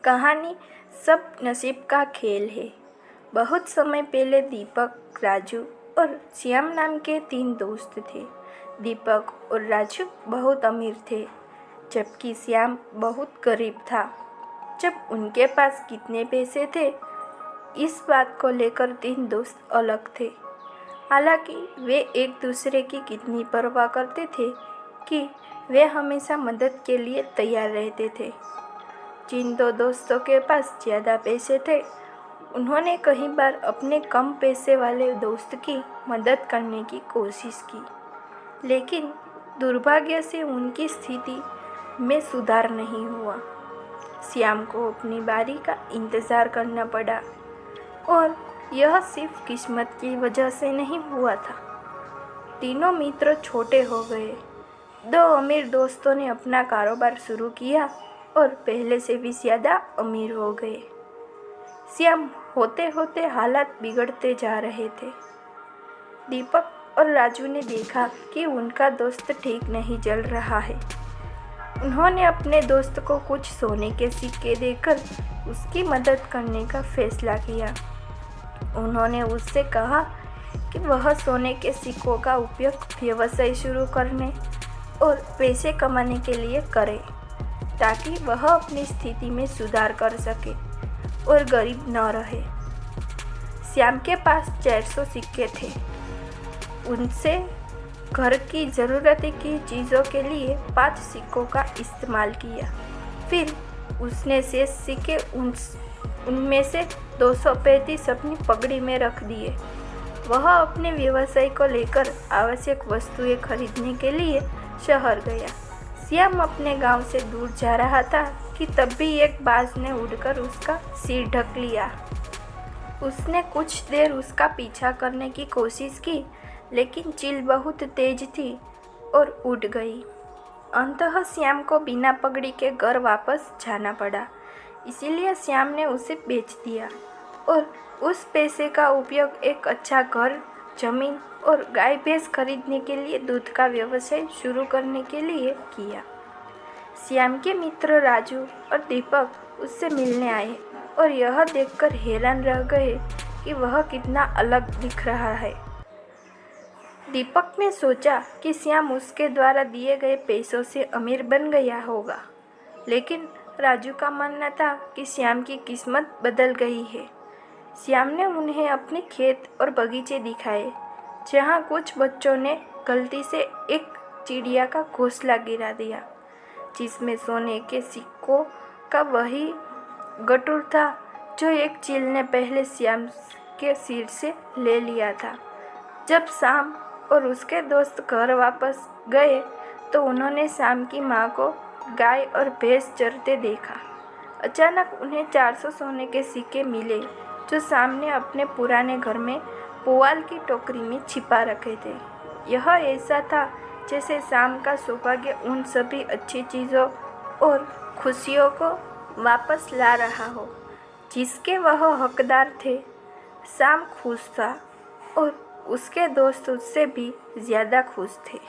कहानी सब नसीब का खेल है। बहुत समय पहले दीपक, राजू और श्याम नाम के 3 दोस्त थे। दीपक और राजू बहुत अमीर थे, जबकि श्याम बहुत गरीब था। जब उनके पास कितने पैसे थे, इस बात को लेकर 3 दोस्त अलग थे। हालांकि वे एक दूसरे की कितनी परवाह करते थे कि वे हमेशा मदद के लिए तैयार रहते थे। जिन 2 दोस्तों के पास ज़्यादा पैसे थे, उन्होंने कई बार अपने कम पैसे वाले दोस्त की मदद करने की कोशिश की, लेकिन दुर्भाग्य से उनकी स्थिति में सुधार नहीं हुआ। श्याम को अपनी बारी का इंतज़ार करना पड़ा, और यह सिर्फ किस्मत की वजह से नहीं हुआ था। तीनों मित्र छोटे हो गए। 2 अमीर दोस्तों ने अपना कारोबार शुरू किया और पहले से भी ज़्यादा अमीर हो गए। श्याम होते होते हालात बिगड़ते जा रहे थे। दीपक और राजू ने देखा कि उनका दोस्त ठीक नहीं चल रहा है। उन्होंने अपने दोस्त को कुछ सोने के सिक्के देकर उसकी मदद करने का फैसला किया। उन्होंने उससे कहा कि वह सोने के सिक्कों का उपयोग व्यवसाय शुरू करने और पैसे कमाने के लिए करे, ताकि वह अपनी स्थिति में सुधार कर सके और गरीब न रहे। श्याम के पास 400 सिक्के थे। उनसे घर की ज़रूरत की चीज़ों के लिए 5 सिक्कों का इस्तेमाल किया। फिर उसने शेष सिक्के उनमें से 235 अपनी पगड़ी में रख दिए। वह अपने व्यवसाय को लेकर आवश्यक वस्तुएं खरीदने के लिए शहर गया। श्याम अपने गांव से दूर जा रहा था कि तब भी एक बाज ने उड़कर उसका सिर ढक लिया। उसने कुछ देर उसका पीछा करने की कोशिश की, लेकिन चील बहुत तेज थी और उड़ गई। अंततः श्याम को बिना पगड़ी के घर वापस जाना पड़ा। इसीलिए श्याम ने उसे बेच दिया और उस पैसे का उपयोग एक अच्छा घर, जमीन और गाय भैंस खरीदने के लिए दूध का व्यवसाय शुरू करने के लिए किया। श्याम के मित्र राजू और दीपक उससे मिलने आए और यह देखकर हैरान रह गए कि वह कितना अलग दिख रहा है। दीपक ने सोचा कि श्याम उसके द्वारा दिए गए पैसों से अमीर बन गया होगा, लेकिन राजू का मानना था कि श्याम की किस्मत बदल गई है। श्याम ने उन्हें अपने खेत और बगीचे दिखाए, जहाँ कुछ बच्चों ने गलती से एक चिड़िया का घोंसला गिरा दिया, जिसमें सोने के सिक्कों का वही गट्ठर था जो एक चील ने पहले श्याम के सिर से ले लिया था। जब श्याम और उसके दोस्त घर वापस गए तो उन्होंने श्याम की माँ को गाय और भैंस चरते देखा। अचानक उन्हें 400 सोने के सिक्के मिले, जो श्याम ने अपने पुराने घर में पुआल की टोकरी में छिपा रखे थे। यह ऐसा था जैसे श्याम का सौभाग्य उन सभी अच्छी चीज़ों और खुशियों को वापस ला रहा हो, जिसके वह हकदार थे। श्याम खुश था और उसके दोस्त उससे भी ज़्यादा खुश थे।